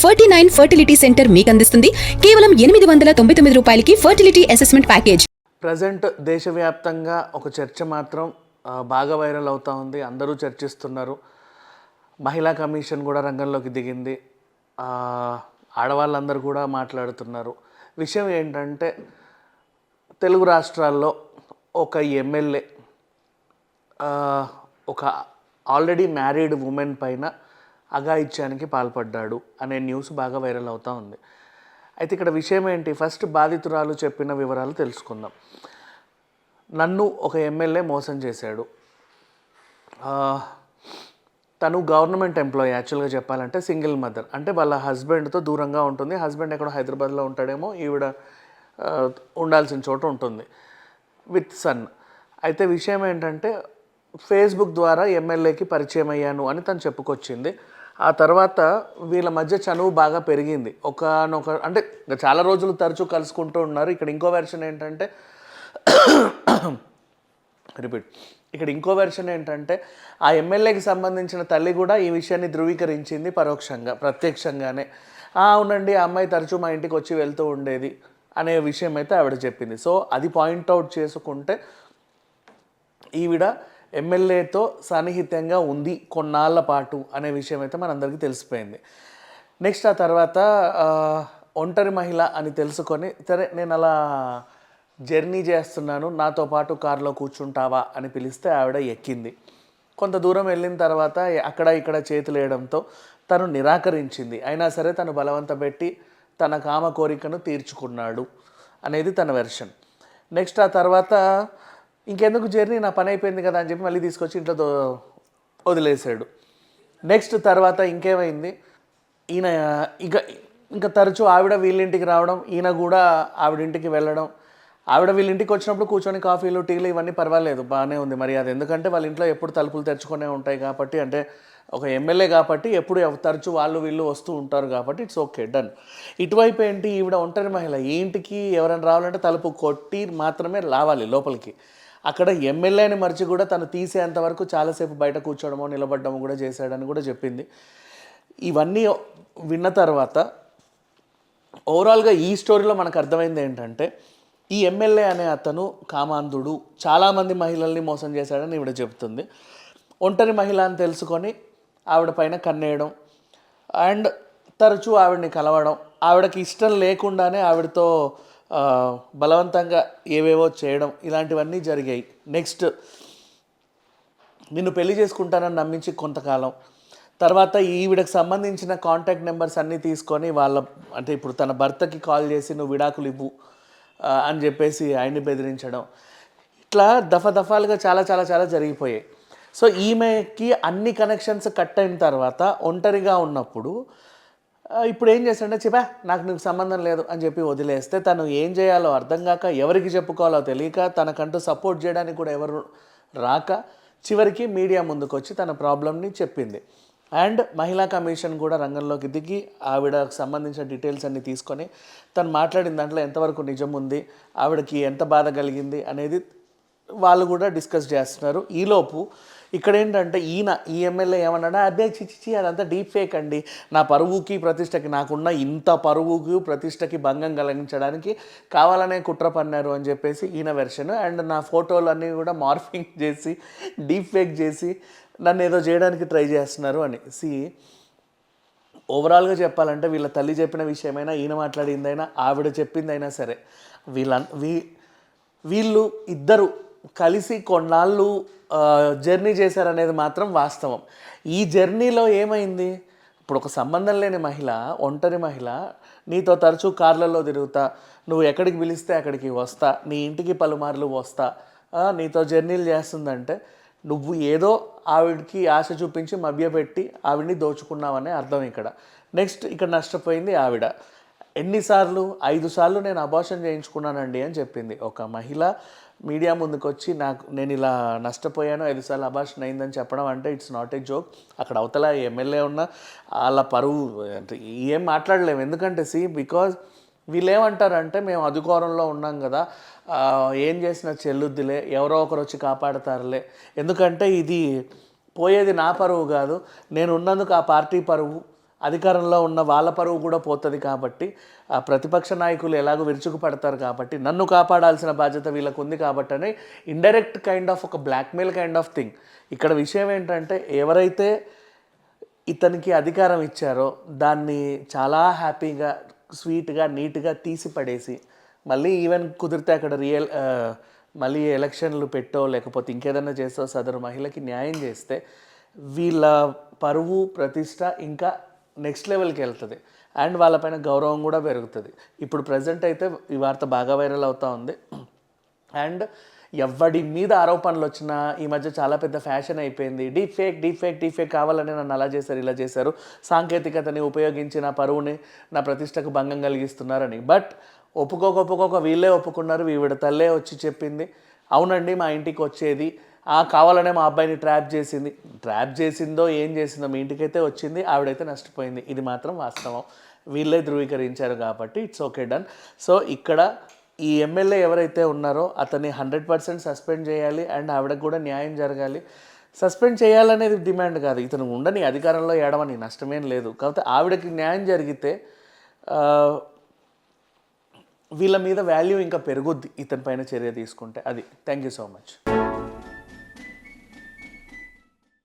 49 fertility centre మీకు అందిస్తుంది కేవలం 899 రూపాయలకి ఫర్టిలిటీ అసెస్మెంట్ ప్యాకేజ్. ప్రజెంట్ దేశవ్యాప్తంగా ఒక చర్చ మాత్రం బాగా వైరల్ అవుతూ ఉంది, అందరూ చర్చిస్తున్నారు. మహిళా కమిషన్ కూడా రంగంలోకి దిగింది, ఆడవాళ్ళందరూ కూడా మాట్లాడుతున్నారు. విషయం ఏంటంటే తెలుగు రాష్ట్రాల్లో ఒక ఎమ్మెల్యే ఒక ఆల్రెడీ మ్యారీడ్ ఉమెన్ పైన అఘాయిత్యానికి పాల్పడ్డాడు అనే న్యూస్ బాగా వైరల్ అవుతూ ఉంది. అయితే ఇక్కడ విషయం ఏంటి, ఫస్ట్ బాధితురాలు చెప్పిన వివరాలు తెలుసుకుందాం. నన్ను ఒక ఎమ్మెల్యే మోసం చేశాడు. తను గవర్నమెంట్ ఎంప్లాయీ, యాక్చువల్గా చెప్పాలంటే సింగిల్ మదర్, అంటే వాళ్ళ హస్బెండ్తో దూరంగా ఉంటుంది. హస్బెండ్ ఎక్కడో హైదరాబాద్లో ఉంటాడేమో, ఈవిడ ఉండాల్సిన చోట ఉంటుంది విత్ సన్. అయితే విషయం ఏంటంటే ఫేస్బుక్ ద్వారా ఎమ్మెల్యేకి పరిచయం అయ్యాను అని తను చెప్పుకొచ్చింది. ఆ తర్వాత వీళ్ళ మధ్య చనువు బాగా పెరిగింది. అంటే చాలా రోజులు తరచూ కలుసుకుంటూ ఉన్నారు. ఇక్కడ ఇంకో వెర్షన్ ఏంటంటే ఇక్కడ ఇంకో వెర్షన్ ఏంటంటే ఆ ఎమ్మెల్యేకి సంబంధించిన తల్లి కూడా ఈ విషయాన్ని ధృవీకరించింది పరోక్షంగా, ప్రత్యక్షంగానే. అవునండి, ఆ అమ్మాయి తరచూ మా ఇంటికి వచ్చి వెళ్తూ ఉండేది అనే విషయం అయితే ఆవిడ చెప్పింది. సో అది పాయింట్అవుట్ చేసుకుంటే ఈవిడ ఎమ్మెల్యేతో సన్నిహితంగా ఉంది కొన్నాళ్ళ పాటు అనే విషయం అయితే మనందరికీ తెలిసిపోయింది. నెక్స్ట్ ఆ తర్వాత ఒంటరి మహిళ అని తెలుసుకొని, సరే నేను అలా జర్నీ చేస్తున్నాను, నాతో పాటు కారులో కూర్చుంటావా అని పిలిస్తే ఆవిడ ఎక్కింది. కొంత దూరం వెళ్ళిన తర్వాత అక్కడ ఇక్కడ చేతులు వేయడంతో తను నిరాకరించింది. అయినా సరే తను బలవంత పెట్టి తన కామ కోరికను తీర్చుకున్నాడు అనేది తన వెర్షన్. నెక్స్ట్ ఆ తర్వాత ఇంకెందుకు జర్నీ, నా పని అయిపోయింది కదా అని చెప్పి మళ్ళీ తీసుకొచ్చి ఇంట్లో వదిలేశాడు. నెక్స్ట్ తర్వాత ఇంకేమైంది, ఈయన ఇంకా తరచూ ఆవిడ వీళ్ళింటికి రావడం, ఈయన కూడా ఆవిడింటికి వెళ్ళడం. ఆవిడ వీళ్ళింటికి వచ్చినప్పుడు కూర్చొని కాఫీలు టీలు ఇవన్నీ పర్వాలేదు, బాగానే ఉంది మర్యాద. ఎందుకంటే వాళ్ళ ఇంట్లో ఎప్పుడు తలుపులు తెరుచుకునే ఉంటాయి కాబట్టి, అంటే ఒక ఎమ్మెల్యే కాబట్టి ఎప్పుడు తరచూ వాళ్ళు వీళ్ళు వస్తూ ఉంటారు కాబట్టి ఇట్స్ ఓకే, డన్. ఇటువైపు ఏంటి, ఈవిడ ఒంటరి మహిళ, ఈ ఇంటికి ఎవరైనా రావాలంటే తలుపు కొట్టి మాత్రమే రావాలి లోపలికి. అక్కడ ఎమ్మెల్యేని మర్చి కూడా తను తీసేంతవరకు చాలాసేపు బయట కూర్చోవడమో నిలబడ్డమో కూడా చేశాడని కూడా చెప్పింది. ఇవన్నీ విన్న తర్వాత ఓవరాల్గా ఈ స్టోరీలో మనకు అర్థమైంది ఏంటంటే ఈ ఎమ్మెల్యే అనే అతను కామాంధుడు, చాలామంది మహిళల్ని మోసం చేశాడని ఈవిడ చెబుతుంది. ఒంటరి మహిళ అని తెలుసుకొని ఆవిడ పైన కన్నేయడం అండ్ తరచూ ఆవిడని కలవడం, ఆవిడకి ఇష్టం లేకుండానే ఆవిడతో బలవంతంగా ఏవేవో చేయడం, ఇలాంటివన్నీ జరిగాయి. నెక్స్ట్ నిన్ను పెళ్లి చేసుకుంటానని నమ్మించి కొంతకాలం తర్వాత ఈవిడకి సంబంధించిన కాంటాక్ట్ నెంబర్స్ అన్నీ తీసుకొని అంటే ఇప్పుడు తన భర్తకి కాల్ చేసి నువ్వు విడాకులు ఇవ్వు అని చెప్పేసి ఆయన్ని బెదిరించడం, ఇట్లా దఫాలుగా చాలా చాలా చాలా జరిగిపోయాయి. సో ఈమెకి అన్ని కనెక్షన్స్ కట్ అయిన తర్వాత ఒంటరిగా ఉన్నప్పుడు ఇప్పుడు ఏం చేస్తాడంటే చెప్పా నాకు నీకు సంబంధం లేదు అని చెప్పి వదిలేస్తే తను ఏం చేయాలో అర్థం కాక, ఎవరికి చెప్పుకోవాలో తెలియక, తనకంటూ సపోర్ట్ చేయడానికి కూడా ఎవరు రాక చివరికి మీడియా ముందుకు వచ్చి తన ప్రాబ్లమ్ని చెప్పింది. అండ్ మహిళా కమిషన్ కూడా రంగంలోకి దిగి ఆవిడకు సంబంధించిన డీటెయిల్స్ అన్నీ తీసుకొని తను మాట్లాడిన దాంట్లో ఎంతవరకు నిజం ఉంది, ఆవిడకి ఎంత బాధ కలిగింది అనేది వాళ్ళు కూడా డిస్కస్ చేస్తున్నారు. ఈలోపు ఇక్కడ ఏంటంటే ఈ ఎమ్మెల్యే ఏమన్నాడా, అదే చిచి అదంతా డీప్ ఫేక్ అండి, నా పరువుకి ప్రతిష్టకి, నాకున్న ఇంత పరువుకి ప్రతిష్టకి భంగం కలిగించడానికి కావాలనే కుట్ర పన్నారు అని చెప్పేసి ఈయన వెర్షన్. అండ్ నా ఫోటోలన్నీ కూడా మార్ఫింగ్ చేసి డీప్ ఫేక్ చేసి నన్ను ఏదో చేయడానికి ట్రై చేస్తున్నారు అని. ఓవరాల్గా చెప్పాలంటే వీళ్ళ తల్లి చెప్పిన విషయమైనా, ఈయన మాట్లాడిందైనా, ఆవిడ చెప్పిందైనా సరే వీళ్ళు ఇద్దరు కలిసి కొన్నాళ్ళు జర్నీ చేశారనేది మాత్రం వాస్తవం. ఈ జర్నీలో ఏమైంది, ఇప్పుడు ఒక సంబంధం లేని మహిళ, ఒంటరి మహిళ నీతో తరచూ కార్లలో తిరుగుతా, నువ్వు ఎక్కడికి పిలిస్తే అక్కడికి వస్తా, నీ ఇంటికి పలుమార్లు వస్తా, నీతో జర్నీలు చేస్తుందంటే నువ్వు ఏదో ఆవిడకి ఆశ చూపించి మభ్యపెట్టి ఆవిడ్ని దోచుకున్నావనే అర్థం ఇక్కడ. నెక్స్ట్ ఇక్కడ నష్టపోయింది ఆవిడ. ఎన్నిసార్లు, 5 సార్లు నేను అబార్షన్ చేయించుకున్నానండి అని చెప్పింది ఒక మహిళ. మీడియా ముందుకు వచ్చి నేను ఇలా నష్టపోయాను, 5 సార్లు అబార్షన్ అయిందని చెప్పడం అంటే ఇట్స్ నాట్ ఏ జోక్. అక్కడ అవతల ఎమ్మెల్యే ఉన్న వాళ్ళ పరువు అంటే ఏం మాట్లాడలేము. ఎందుకంటే బికాజ్ వీళ్ళు ఏమంటారంటే మేము అధికారంలో ఉన్నాం కదా, ఏం చేసినా చెల్లుద్దిలే, ఎవరో ఒకరు వచ్చి కాపాడతారులే, ఎందుకంటే ఇది పోయేది నా పరువు కాదు, నేను ఉన్నందుకు ఆ పార్టీ పరువు అధికారంలో ఉన్న వాళ్ళ పరువు కూడా పోతుంది కాబట్టి ఆ ప్రతిపక్ష నాయకులు ఎలాగో విరుచుకుపడతారు కాబట్టి నన్ను కాపాడాల్సిన బాధ్యత వీళ్ళకు ఉంది కాబట్టి అని ఇండైరెక్ట్ కైండ్ ఆఫ్ ఒక బ్లాక్మెయిల్ కైండ్ ఆఫ్ థింగ్. ఇక్కడ విషయం ఏంటంటే ఎవరైతే ఇతనికి అధికారం ఇచ్చారో దాన్ని చాలా హ్యాపీగా స్వీట్గా నీట్గా తీసి పడేసి మళ్ళీ ఈవెన్ కుదిరితే అక్కడ మళ్ళీ ఎలక్షన్లు పెట్టో లేకపోతే ఇంకేదైనా చేస్తో సదరు మహిళకి న్యాయం చేస్తే వీళ్ళ పరువు ప్రతిష్ట ఇంకా నెక్స్ట్ లెవెల్కి వెళ్తుంది అండ్ వాళ్ళపైన గౌరవం కూడా పెరుగుతుంది. ఇప్పుడు ప్రజెంట్ అయితే ఈ వార్త బాగా వైరల్ అవుతూ ఉంది అండ్ ఎవడి మీద ఆరోపణలు వచ్చినా ఈ మధ్య చాలా పెద్ద ఫ్యాషన్ అయిపోయింది. డీప్ ఫేక్ కావాలని నన్ను అలా చేశారు ఇలా చేశారు, సాంకేతికతని ఉపయోగించి నా పరువుని నా ప్రతిష్టకు భంగం కలిగిస్తున్నారని. బట్ ఒప్పుకోక వీళ్ళే ఒప్పుకున్నారు. వీవిడ తల్లే వచ్చి చెప్పింది, అవునండి మా ఇంటికి వచ్చేది, కావాలనే మా అబ్బాయిని ట్రాప్ చేసిందో ఏం చేసిందో మీ ఇంటికైతే వచ్చింది, ఆవిడైతే నష్టపోయింది. ఇది మాత్రం వాస్తవం. వీళ్ళే ధృవీకరించారు కాబట్టి ఇట్స్ ఓకే డన్. సో ఇక్కడ ఈ ఎమ్మెల్యే ఎవరైతే ఉన్నారో అతన్ని 100% సస్పెండ్ చేయాలి అండ్ ఆవిడకు కూడా న్యాయం జరగాలి. సస్పెండ్ చేయాలనేది డిమాండ్ కాదు, ఇతను ఉండని అధికారంలో ఏడవని నష్టమేం లేదు. కాకపోతే ఆవిడకి న్యాయం జరిగితే వీళ్ళ మీద వాల్యూ ఇంకా పెరుగుద్ది ఇతని పైన చర్య తీసుకుంటే. అది. Thank you so much.